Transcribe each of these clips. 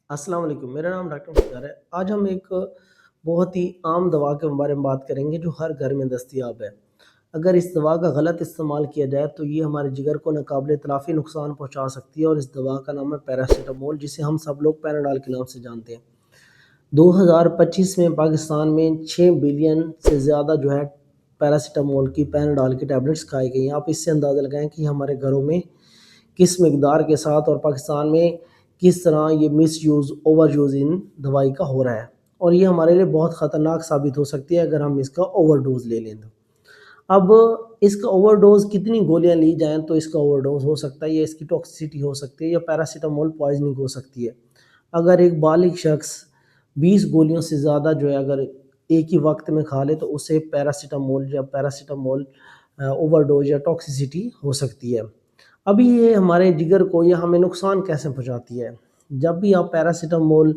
السلام علیکم، میرا نام ڈاکٹر مختار ہے۔ آج ہم ایک بہت ہی عام دوا کے بارے میں بات کریں گے جو ہر گھر میں دستیاب ہے۔ اگر اس دوا کا غلط استعمال کیا جائے تو یہ ہمارے جگر کو ناقابل تلافی نقصان پہنچا سکتی ہے، اور اس دوا کا نام ہے پیراسیٹامول، جسے ہم سب لوگ پیناڈول کے نام سے جانتے ہیں۔ 2025 میں پاکستان میں 6 بلین سے زیادہ پیراسیٹامول کی پیناڈول کی ٹیبلٹس کھائی گئی ہیں۔ آپ اس سے اندازہ لگائیں کہ ہمارے گھروں میں کس مقدار کے ساتھ اور پاکستان میں کس طرح یہ مس یوز اوور یوز ان دوائی کا ہو رہا ہے، اور یہ ہمارے لیے بہت خطرناک ثابت ہو سکتی ہے اگر ہم اس کا اوور ڈوز لے لیں تو۔ اب اس کا اوور ڈوز کتنی گولیاں لی جائیں تو اس کا اوور ڈوز ہو سکتا ہے، یا اس کی ٹاکسیسٹی ہو سکتی ہے، یا پیراسیٹامول پوائزننگ ہو سکتی ہے۔ اگر ایک بالغ شخص 20 گولیوں سے زیادہ اگر ایک ہی وقت میں کھا لے تو اسے پیراسیٹامول اوور ڈوز یا ٹاکسیسٹی ہو سکتی ہے۔ ابھی یہ ہمارے جگر کو یا ہمیں نقصان کیسے پہنچاتی ہے؟ جب بھی آپ پیراسیٹامول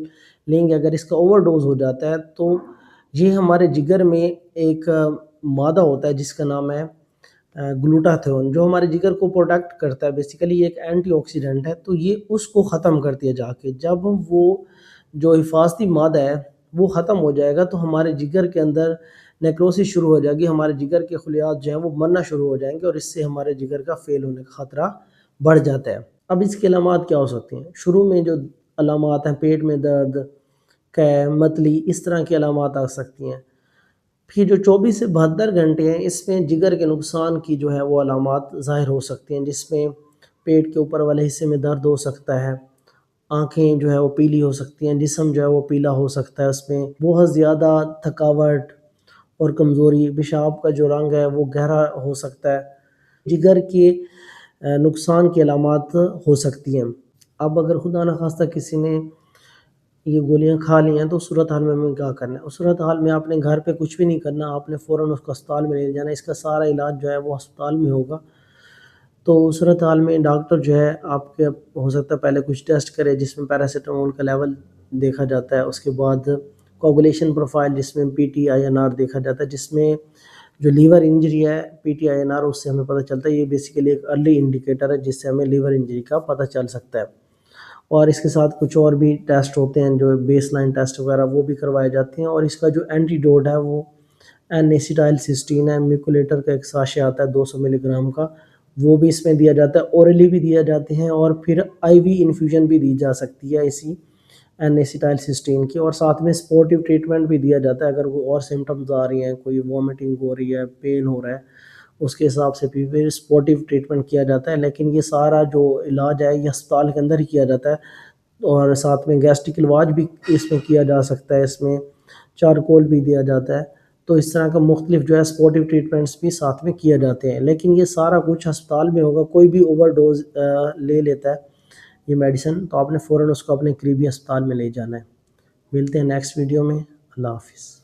لیں گے، اگر اس کا اوور ڈوز ہو جاتا ہے تو یہ ہمارے جگر میں ایک مادہ ہوتا ہے جس کا نام ہے گلوٹاتھیون، جو ہمارے جگر کو پروٹیکٹ کرتا ہے۔ بیسیکلی یہ ایک اینٹی آکسیڈنٹ ہے، تو یہ اس کو ختم کرتی ہے جا کے۔ جب وہ جو حفاظتی مادہ ہے وہ ختم ہو جائے گا تو ہمارے جگر کے اندر نیکروسس شروع ہو جائے گی، ہمارے جگر کے خلیات جو ہیں وہ مرنا شروع ہو جائیں گے، اور اس سے ہمارے جگر کا فیل ہونے کا خطرہ بڑھ جاتا ہے۔ اب اس کے علامات کیا ہو سکتے ہیں؟ شروع میں جو علامات ہیں، پیٹ میں درد، متلی، اس طرح کی علامات آ سکتی ہیں۔ پھر جو 24 سے 72 گھنٹے ہیں، اس میں جگر کے نقصان کی وہ علامات ظاہر ہو سکتی ہیں، جس میں پیٹ کے اوپر والے حصے میں درد ہو سکتا ہے، آنکھیں وہ پیلی ہو سکتی ہیں، جسم وہ پیلا ہو سکتا ہے، اس میں بہت زیادہ تھکاوٹ اور کمزوری، پیشاب کا جو رنگ ہے وہ گہرا ہو سکتا ہے، جگر کے نقصان کی علامات ہو سکتی ہیں۔ اب اگر خدا نخواستہ کسی نے یہ گولیاں کھا لی ہیں تو صورتحال میں ہمیں کیا کرنا ہے؟ اس صورتحال میں آپ نے گھر پہ کچھ بھی نہیں کرنا، آپ نے فوراً اس کو اسپتال میں لے جانا ہے۔ اس کا سارا علاج وہ اسپتال میں ہوگا۔ تو اس صورتحال میں ڈاکٹر آپ کے ہو سکتا ہے پہلے کچھ ٹیسٹ کرے جس میں پیراسیٹامول کا لیول دیکھا جاتا ہے، اس کے بعد کوگولیشن پروفائل جس میں PTINR دیکھا جاتا ہے، جس میں جو لیور انجری ہے PTINR، اس سے ہمیں پتہ چلتا ہے۔ یہ بیسیکلی ایک ارلی انڈیکیٹر ہے جس سے ہمیں لیور انجری کا پتہ چل سکتا ہے، اور اس کے ساتھ کچھ اور بھی ٹیسٹ ہوتے ہیں جو بیس لائن ٹیسٹ وغیرہ وہ بھی کروائے جاتے ہیں۔ اور اس کا جو اینٹی ڈوٹ ہے وہ N-ایسیٹائل سسٹین ہے، میکولیٹر کا ایک ساشے آتا ہے 200 ملی گرام کا، وہ بھی اس میں دیا جاتا ہے، اوریلی بھی دیا جاتے ہیں، اور پھر IV انفیوژن بھی دی جا سکتی ہے اسی N-ایسیٹائل سسٹین کی، اور ساتھ میں سپورٹیو ٹریٹمنٹ بھی دیا جاتا ہے۔ اگر کوئی اور سمٹمز آ رہی ہیں، کوئی وامٹنگ ہو رہی ہے، پین ہو رہا ہے، اس کے حساب سے پھر سپورٹیو ٹریٹمنٹ کیا جاتا ہے۔ لیکن یہ سارا جو علاج ہے یہ اسپتال کے اندر ہی کیا جاتا ہے، اور ساتھ میں گیسٹرک علاج بھی اس میں کیا جا سکتا ہے، اس میں چارکول بھی دیا جاتا ہے۔ تو اس طرح کا مختلف سپورٹیو ٹریٹمنٹس بھی ساتھ میں کیا جاتے ہیں، لیکن یہ سارا کچھ ہسپتال میں ہوگا۔ کوئی بھی اوور ڈوز لے لیتا ہے یہ میڈیسن تو آپ نے فوراً اس کو اپنے قریبی ہسپتال میں لے جانا ہے۔ ملتے ہیں نیکسٹ ویڈیو میں۔ اللہ حافظ۔